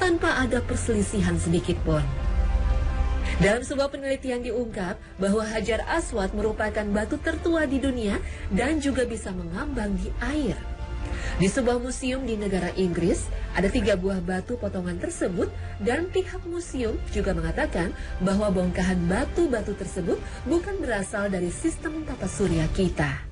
tanpa ada perselisihan sedikit pun. Dalam sebuah penelitian diungkap bahwa Hajar Aswad merupakan batu tertua di dunia dan juga bisa mengambang di air. Di sebuah museum di negara Inggris, ada 3 buah batu potongan tersebut dan pihak museum juga mengatakan bahwa bongkahan batu-batu tersebut bukan berasal dari sistem tata surya kita.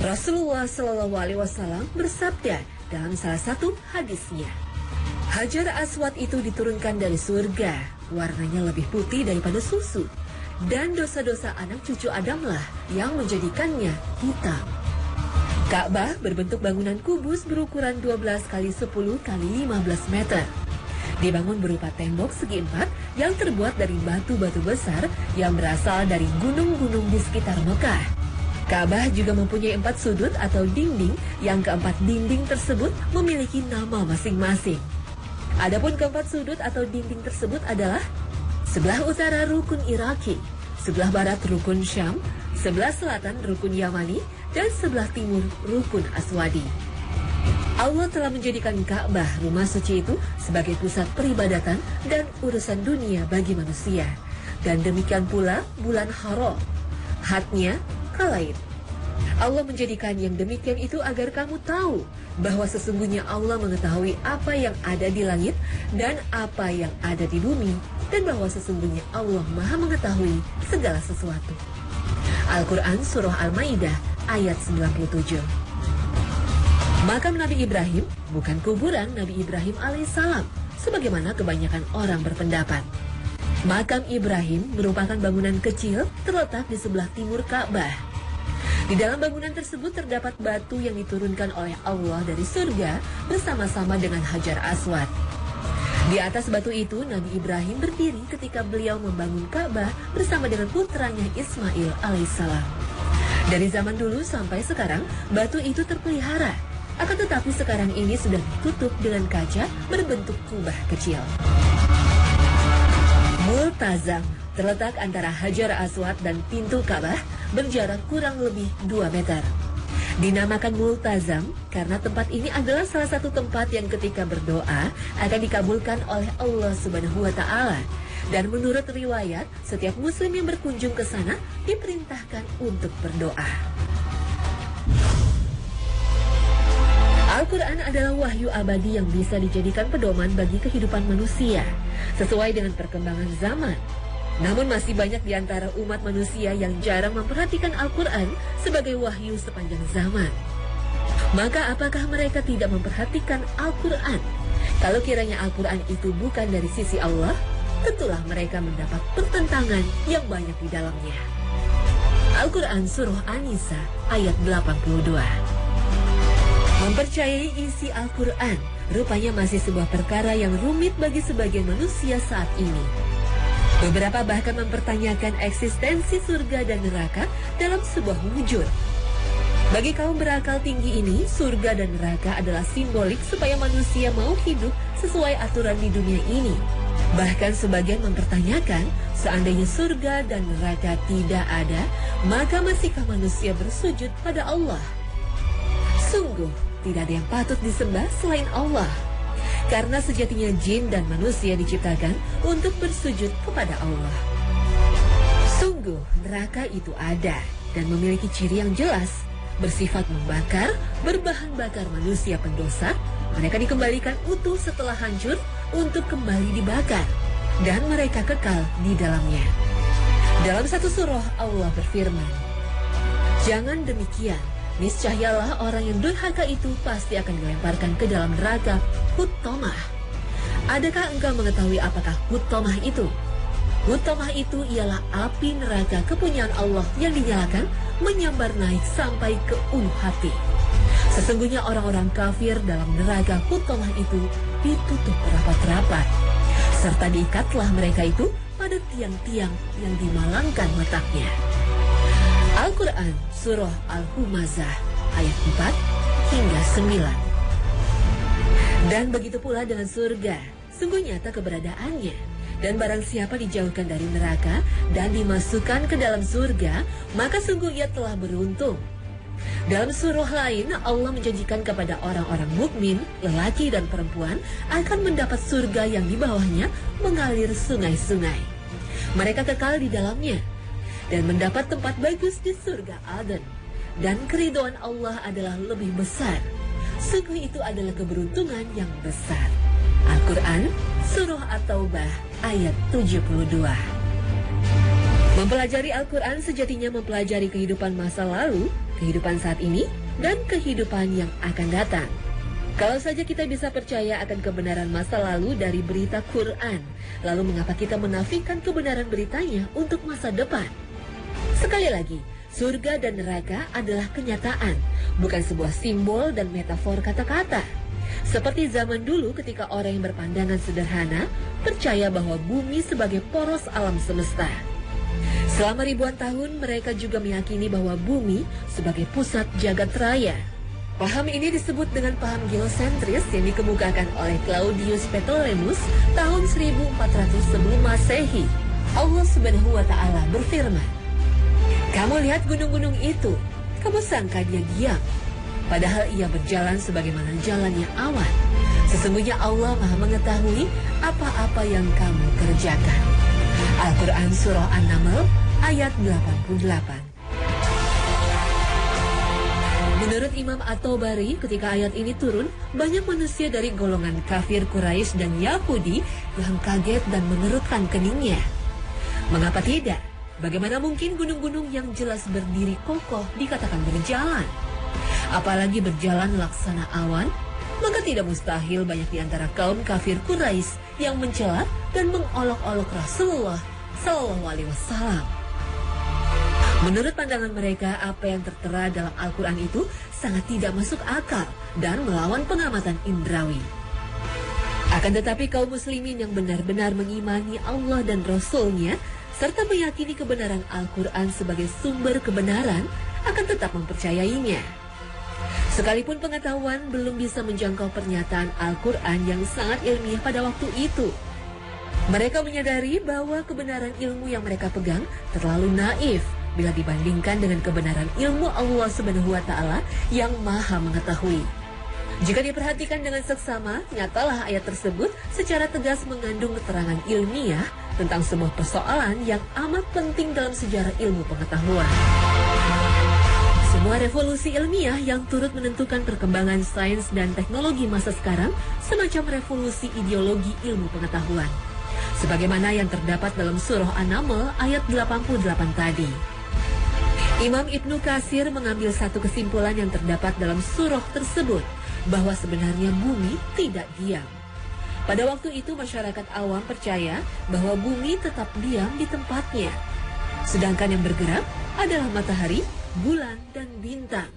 Rasulullah Shallallahu Alaihi Wasallam bersabda dalam salah satu hadisnya, Hajar Aswad itu diturunkan dari surga, warnanya lebih putih daripada susu, dan dosa-dosa anak cucu Adamlah yang menjadikannya hitam. Ka'bah berbentuk bangunan kubus berukuran 12 kali 10 kali 15 meter. Dibangun berupa tembok segi 4 yang terbuat dari batu-batu besar yang berasal dari gunung-gunung di sekitar Mekah. Ka'bah juga mempunyai 4 sudut atau dinding yang keempat dinding tersebut memiliki nama masing-masing. Adapun keempat sudut atau dinding tersebut adalah sebelah utara rukun Iraki, sebelah barat rukun Syam, sebelah selatan rukun Yamani, dan sebelah timur rukun Aswadi. Allah telah menjadikan Ka'bah, rumah suci itu, sebagai pusat peribadatan dan urusan dunia bagi manusia. Dan demikian pula bulan Haram, hadnya Khalaid. Allah menjadikan yang demikian itu agar kamu tahu bahwa sesungguhnya Allah mengetahui apa yang ada di langit dan apa yang ada di bumi, dan bahwa sesungguhnya Allah Maha mengetahui segala sesuatu. Al-Quran Surah Al-Ma'idah ayat 97. Makam Nabi Ibrahim bukan kuburan Nabi Ibrahim alaihissalam, sebagaimana kebanyakan orang berpendapat. Makam Ibrahim merupakan bangunan kecil terletak di sebelah timur Ka'bah. Di dalam bangunan tersebut terdapat batu yang diturunkan oleh Allah dari surga bersama-sama dengan Hajar Aswad. Di atas batu itu Nabi Ibrahim berdiri ketika beliau membangun Ka'bah bersama dengan putranya Ismail alaihissalam. Dari zaman dulu sampai sekarang batu itu terpelihara, akan tetapi sekarang ini sudah ditutup dengan kaca berbentuk kubah kecil. Multazam terletak antara Hajar Aswad dan pintu Ka'bah berjarak kurang lebih 2 meter. Dinamakan Multazam karena tempat ini adalah salah satu tempat yang ketika berdoa akan dikabulkan oleh Allah Subhanahu wa Ta'ala. Dan menurut riwayat, setiap muslim yang berkunjung ke sana diperintahkan untuk berdoa. Al-Quran adalah wahyu abadi yang bisa dijadikan pedoman bagi kehidupan manusia sesuai dengan perkembangan zaman. Namun masih banyak di antara umat manusia yang jarang memperhatikan Al-Quran sebagai wahyu sepanjang zaman. Maka apakah mereka tidak memperhatikan Al-Quran? Kalau kiranya Al-Quran itu bukan dari sisi Allah, tentulah mereka mendapat pertentangan yang banyak di dalamnya. Al-Quran Surah An-Nisa ayat 82. Mempercayai isi Al-Quran rupanya masih sebuah perkara yang rumit bagi sebagian manusia saat ini. Beberapa bahkan mempertanyakan eksistensi surga dan neraka dalam sebuah wujud. Bagi kaum berakal tinggi ini, surga dan neraka adalah simbolik supaya manusia mau hidup sesuai aturan di dunia ini. Bahkan sebagian mempertanyakan, seandainya surga dan neraka tidak ada, maka masihkah manusia bersujud pada Allah? Sungguh, tidak ada yang patut disembah selain Allah. Karena sejatinya jin dan manusia diciptakan untuk bersujud kepada Allah. Sungguh, neraka itu ada dan memiliki ciri yang jelas, bersifat membakar, berbahan bakar manusia pendosa. Mereka dikembalikan utuh setelah hancur untuk kembali dibakar, dan mereka kekal di dalamnya. Dalam satu surah Allah berfirman, "Jangan demikian, niscayalah orang yang durhaka itu pasti akan dilemparkan ke dalam neraka Huttomah." Adakah engkau mengetahui apakah Huttomah itu? Huttomah itu ialah api neraka kepunyaan Allah yang dinyalakan menyambar naik sampai ke ulu hati. Sesungguhnya orang-orang kafir dalam neraka Huttomah itu ditutup rapat-rapat, serta diikatlah mereka itu pada tiang-tiang yang dimalangkan letaknya. Al-Quran Surah Al-Humazah ayat 4 hingga 9. Dan begitu pula dengan surga, sungguh nyata keberadaannya. Dan barang siapa dijauhkan dari neraka dan dimasukkan ke dalam surga, maka sungguh ia telah beruntung. Dalam surah lain, Allah menjanjikan kepada orang-orang mukmin, lelaki dan perempuan, akan mendapat surga yang di bawahnya mengalir sungai-sungai. Mereka kekal di dalamnya dan mendapat tempat bagus di surga Aden. Dan keridhaan Allah adalah lebih besar. Sungguh itu adalah keberuntungan yang besar. Al-Quran, Surah At-Taubah, ayat 72. Mempelajari Al-Quran sejatinya mempelajari kehidupan masa lalu, kehidupan saat ini, dan kehidupan yang akan datang. Kalau saja kita bisa percaya akan kebenaran masa lalu dari berita Quran, lalu mengapa kita menafikan kebenaran beritanya untuk masa depan? Sekali lagi, surga dan neraka adalah kenyataan, bukan sebuah simbol dan metafor kata-kata. Seperti zaman dulu ketika orang yang berpandangan sederhana percaya bahwa bumi sebagai poros alam semesta. Selama ribuan tahun mereka juga meyakini bahwa bumi sebagai pusat jagat raya. Paham ini disebut dengan paham geosentris yang dikemukakan oleh Claudius Ptolemus tahun 1400 sebelum Masehi. Allah Subhanahu wa Ta'ala berfirman, "Kamu lihat gunung-gunung itu, kamu sangka dia diam, padahal ia berjalan sebagaimana jalannya awan. Sesungguhnya Allah Maha mengetahui apa-apa yang kamu kerjakan." Al-Quran Surah An-Naml ayat 88. Menurut Imam At-Tabari, ketika ayat ini turun, banyak manusia dari golongan kafir Quraisy dan Yahudi yang kaget dan mengerutkan keningnya. Mengapa tidak? Bagaimana mungkin gunung-gunung yang jelas berdiri kokoh dikatakan berjalan? Apalagi berjalan laksana awan? Maka tidak mustahil banyak di antara kaum kafir Quraisy yang mencela dan mengolok-olok Rasulullah Sallallahu Alaihi Wasallam. Menurut pandangan mereka, apa yang tertera dalam Al-Quran itu sangat tidak masuk akal dan melawan pengamatan indrawi. Akan tetapi kaum muslimin yang benar-benar mengimani Allah dan Rasul-Nya serta meyakini kebenaran Al-Quran sebagai sumber kebenaran akan tetap mempercayainya. Sekalipun pengetahuan belum bisa menjangkau pernyataan Al-Quran yang sangat ilmiah pada waktu itu, mereka menyadari bahwa kebenaran ilmu yang mereka pegang terlalu naif bila dibandingkan dengan kebenaran ilmu Allah Subhanahu wa Ta'ala yang Maha mengetahui. Jika diperhatikan dengan seksama, nyatalah ayat tersebut secara tegas mengandung keterangan ilmiah tentang sebuah persoalan yang amat penting dalam sejarah ilmu pengetahuan. Sebuah revolusi ilmiah yang turut menentukan perkembangan sains dan teknologi masa sekarang, semacam revolusi ideologi ilmu pengetahuan. Sebagaimana yang terdapat dalam surah An-Naml ayat 88 tadi. Imam Ibnu Katsir mengambil satu kesimpulan yang terdapat dalam surah tersebut, bahwa sebenarnya bumi tidak diam. Pada waktu itu masyarakat awam percaya bahwa bumi tetap diam di tempatnya. Sedangkan yang bergerak adalah matahari, bulan, dan bintang.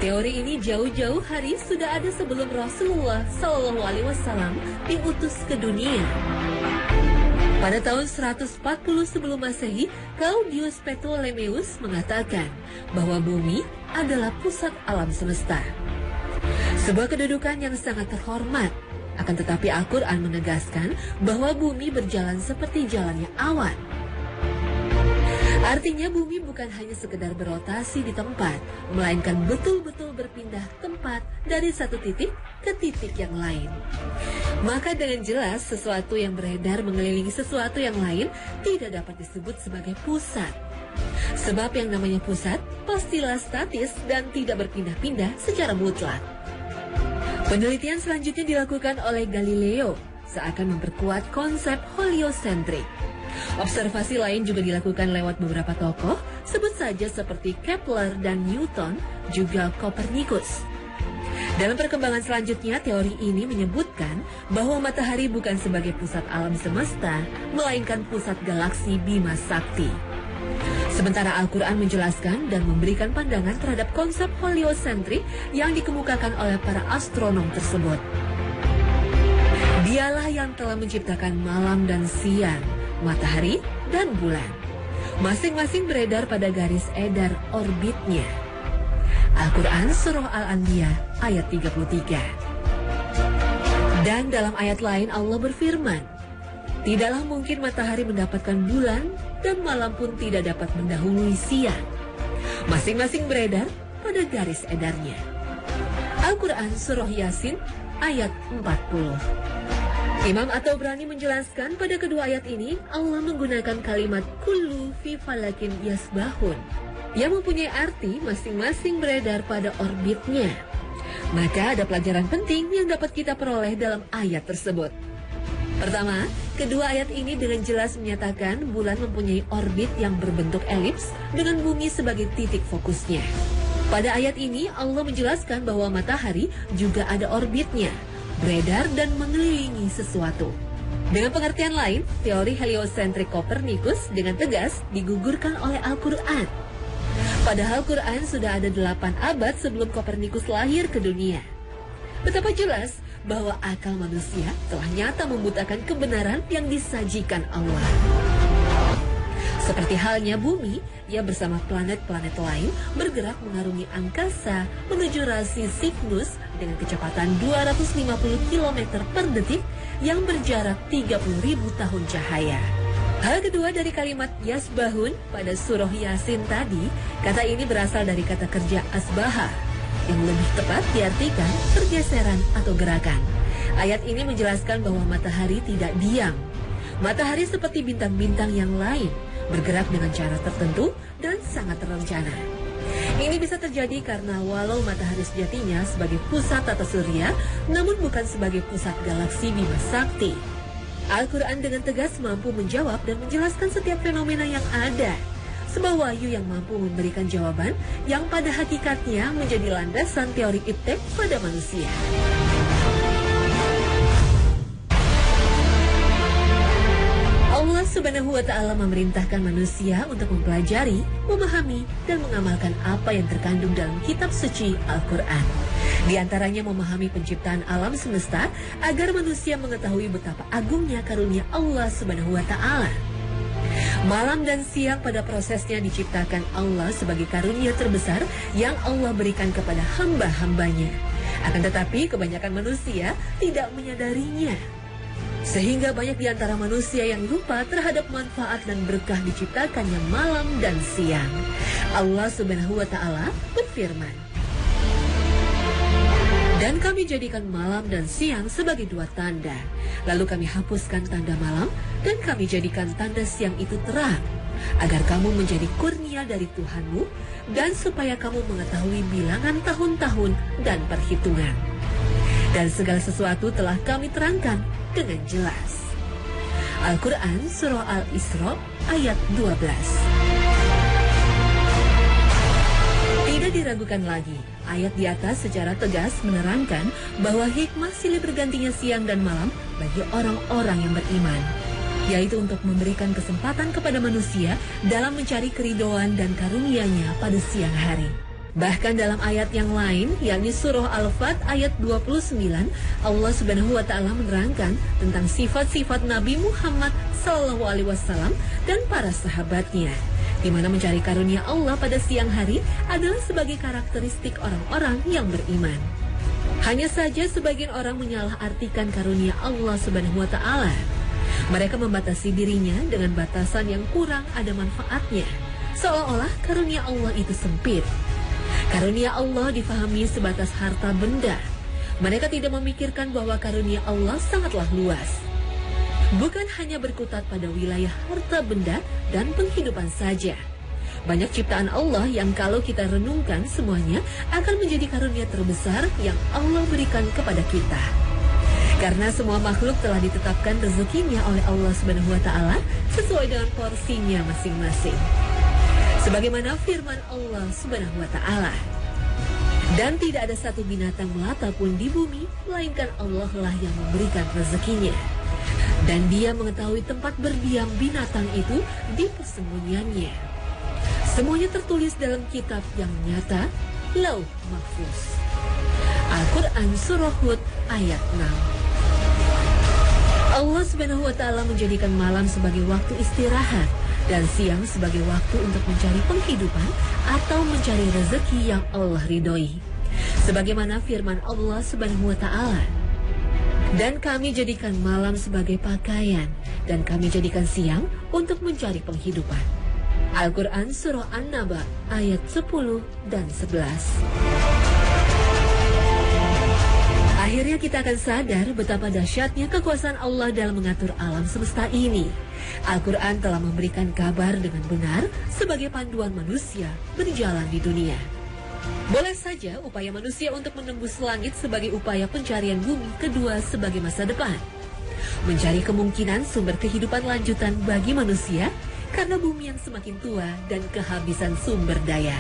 Teori ini jauh-jauh hari sudah ada sebelum Rasulullah Sallallahu Alaihi Wasallam diutus ke dunia. Pada tahun 140 sebelum Masehi, Claudius Ptolemus mengatakan bahwa bumi adalah pusat alam semesta. Sebuah kedudukan yang sangat terhormat. Akan tetapi Al-Quran menegaskan bahwa bumi berjalan seperti jalannya awan. Artinya bumi bukan hanya sekedar berotasi di tempat, melainkan betul-betul berpindah tempat dari satu titik ke titik yang lain. Maka dengan jelas sesuatu yang beredar mengelilingi sesuatu yang lain tidak dapat disebut sebagai pusat. Sebab yang namanya pusat pastilah statis dan tidak berpindah-pindah secara mutlak. Penelitian selanjutnya dilakukan oleh Galileo seakan memperkuat konsep heliosentrik. Observasi lain juga dilakukan lewat beberapa tokoh, sebut saja seperti Kepler dan Newton, juga Copernicus. Dalam perkembangan selanjutnya, teori ini menyebutkan bahwa matahari bukan sebagai pusat alam semesta, melainkan pusat galaksi Bima Sakti. Sementara Al-Quran menjelaskan dan memberikan pandangan terhadap konsep heliosentrik yang dikemukakan oleh para astronom tersebut. Dialah yang telah menciptakan malam dan siang, matahari dan bulan. Masing-masing beredar pada garis edar orbitnya. Al-Quran Surah Al-Anbiya ayat 33. Dan dalam ayat lain Allah berfirman, "Tidaklah mungkin matahari mendapatkan bulan dan malam pun tidak dapat mendahului siang. Masing-masing beredar pada garis edarnya. Al-Quran Surah Yasin ayat 40. Imam At-Tabrani menjelaskan pada kedua ayat ini Allah menggunakan kalimat kullu fi falakin yasbahun yang mempunyai arti masing-masing beredar pada orbitnya. Maka ada pelajaran penting yang dapat kita peroleh dalam ayat tersebut. Pertama, kedua ayat ini dengan jelas menyatakan bulan mempunyai orbit yang berbentuk elips dengan bumi sebagai titik fokusnya. Pada ayat ini Allah menjelaskan bahwa matahari juga ada orbitnya, beredar dan mengelilingi sesuatu. Dengan pengertian lain, teori heliosentrik Kopernikus dengan tegas digugurkan oleh Al-Quran. Padahal Quran sudah ada 8 abad sebelum Kopernikus lahir ke dunia. Betapa jelas bahwa akal manusia telah nyata membutakan kebenaran yang disajikan Allah. Seperti halnya bumi, ia bersama planet-planet lain bergerak mengarungi angkasa menuju rasi Cygnus dengan kecepatan 250 km per detik yang berjarak 30.000 tahun cahaya. Hal kedua dari kalimat yasbahun pada surah Yasin tadi, kata ini berasal dari kata kerja asbaha, yang lebih tepat diartikan pergeseran atau gerakan. Ayat ini menjelaskan bahwa matahari tidak diam. Matahari seperti bintang-bintang yang lain, bergerak dengan cara tertentu dan sangat terencana. Ini bisa terjadi karena walau matahari sejatinya sebagai pusat tata surya, namun bukan sebagai pusat galaksi Bima Sakti. Al-Quran dengan tegas mampu menjawab dan menjelaskan setiap fenomena yang ada. Sebuah wahyu yang mampu memberikan jawaban yang pada hakikatnya menjadi landasan teori iptek pada manusia. Allah Subhanahu wa Ta'ala memerintahkan manusia untuk mempelajari, memahami, dan mengamalkan apa yang terkandung dalam kitab suci Al-Quran. Di antaranya memahami penciptaan alam semesta agar manusia mengetahui betapa agungnya karunia Allah Subhanahu wa Ta'ala. Malam dan siang pada prosesnya diciptakan Allah sebagai karunia terbesar yang Allah berikan kepada hamba-hambanya. Akan tetapi kebanyakan manusia tidak menyadarinya. Sehingga banyak di antara manusia yang lupa terhadap manfaat dan berkah diciptakannya malam dan siang. Allah Subhanahu wa Ta'ala berfirman, "Dan kami jadikan malam dan siang sebagai dua tanda. Lalu kami hapuskan tanda malam dan kami jadikan tanda siang itu terang, agar kamu menjadi kurnia dari Tuhanmu dan supaya kamu mengetahui bilangan tahun-tahun dan perhitungan. Dan segala sesuatu telah kami terangkan dengan jelas." Al-Quran Surah Al-Isra ayat 12. Tidak diragukan lagi, ayat di atas secara tegas menerangkan bahwa hikmah silih bergantinya siang dan malam bagi orang-orang yang beriman, yaitu untuk memberikan kesempatan kepada manusia dalam mencari keridhaan dan karunia-Nya pada siang hari. Bahkan dalam ayat yang lain, yakni surah Al-Fat ayat 29, Allah Subhanahu wa Ta'ala menerangkan tentang sifat-sifat Nabi Muhammad SAW dan para sahabatnya, di mana mencari karunia Allah pada siang hari adalah sebagai karakteristik orang-orang yang beriman. Hanya saja sebagian orang menyalahartikan karunia Allah Subhanahu wa Ta'ala. Mereka membatasi dirinya dengan batasan yang kurang ada manfaatnya, seolah-olah karunia Allah itu sempit. Karunia Allah difahami sebatas harta benda. Mereka tidak memikirkan bahwa karunia Allah sangatlah luas. Bukan hanya berkutat pada wilayah harta benda dan penghidupan saja. Banyak ciptaan Allah yang kalau kita renungkan semuanya akan menjadi karunia terbesar yang Allah berikan kepada kita. Karena semua makhluk telah ditetapkan rezekinya oleh Allah Subhanahu wa Ta'ala sesuai dengan porsinya masing-masing. Sebagaimana firman Allah Subhanahu wa Ta'ala, "Dan tidak ada satu binatang melata pun di bumi, melainkan Allah lah yang memberikan rezekinya. Dan Dia mengetahui tempat berdiam binatang itu di persembunyiannya. Semuanya tertulis dalam kitab yang nyata, Lauh Mahfuz." Al-Quran Surah Hud ayat 6. Allah Subhanahu wa Ta'ala menjadikan malam sebagai waktu istirahat dan siang sebagai waktu untuk mencari penghidupan atau mencari rezeki yang Allah ridhoi. Sebagaimana firman Allah Subhanahu wa Ta'ala, "Dan kami jadikan malam sebagai pakaian dan kami jadikan siang untuk mencari penghidupan." Al-Quran Surah An-Naba ayat 10 dan 11. Akhirnya kita akan sadar betapa dahsyatnya kekuasaan Allah dalam mengatur alam semesta ini. Al-Quran telah memberikan kabar dengan benar sebagai panduan manusia berjalan di dunia. Boleh saja upaya manusia untuk menembus langit sebagai upaya pencarian bumi kedua sebagai masa depan. Mencari kemungkinan sumber kehidupan lanjutan bagi manusia karena bumi yang semakin tua dan kehabisan sumber daya.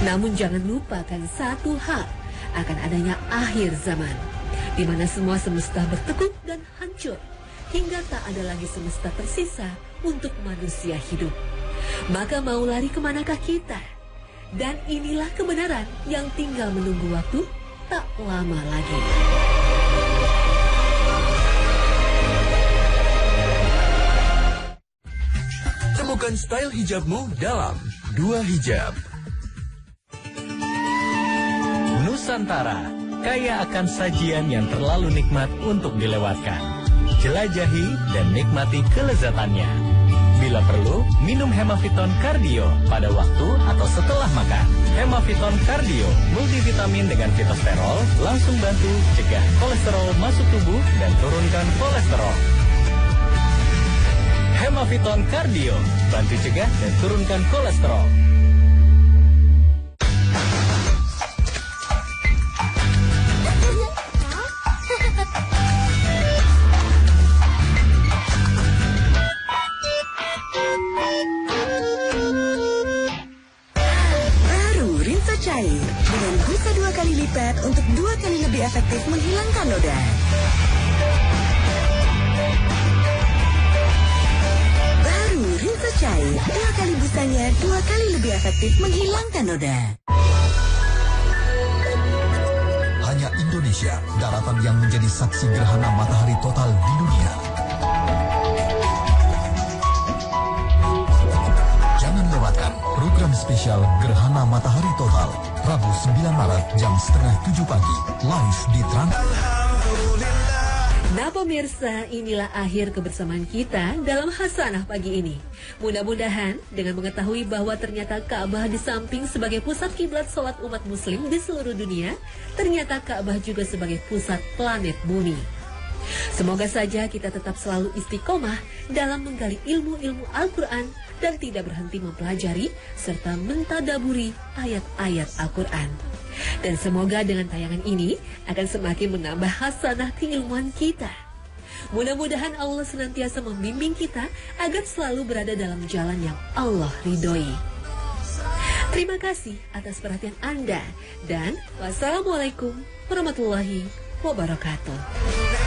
Namun jangan lupakan satu hal, akan adanya akhir zaman, di mana semua semesta bertekuk dan hancur, hingga tak ada lagi semesta tersisa untuk manusia hidup. Maka mau lari kemanakah kita? Dan inilah kebenaran yang tinggal menunggu waktu tak lama lagi. Temukan style hijabmu dalam Dua Hijab. Nusantara, kaya akan sajian yang terlalu nikmat untuk dilewatkan. Jelajahi dan nikmati kelezatannya. Bila perlu, minum Hemaviton Cardio pada waktu atau setelah makan. Hemaviton Cardio, multivitamin dengan fitosterol, langsung bantu cegah kolesterol masuk tubuh dan turunkan kolesterol. Hemaviton Cardio, bantu cegah dan turunkan kolesterol. Cair dengan busa 2 kali lipat untuk 2 kali lebih efektif menghilangkan noda. Baru Rinso Cair, 2 kali busanya 2 kali lebih efektif menghilangkan noda. Hanya Indonesia, daratan yang menjadi saksi gerhana matahari total di dunia. Jangan lewatkan program spesial Gerhana Matahari Total, Rabu 9 Maret jam 6:30 pagi, live di Trans. Nah pemirsa, inilah akhir kebersamaan kita dalam Hasanah pagi ini. Mudah-mudahan dengan mengetahui bahwa ternyata Ka'bah di samping sebagai pusat kiblat sholat umat muslim di seluruh dunia, ternyata Ka'bah juga sebagai pusat planet bumi. Semoga saja kita tetap selalu istiqomah dalam menggali ilmu-ilmu Al-Quran dan tidak berhenti mempelajari serta mentadaburi ayat-ayat Al-Quran. Dan semoga dengan tayangan ini akan semakin menambah hasanah keilmuan kita. Mudah-mudahan Allah senantiasa membimbing kita agar selalu berada dalam jalan yang Allah ridhoi. Terima kasih atas perhatian Anda dan wassalamualaikum warahmatullahi wabarakatuh.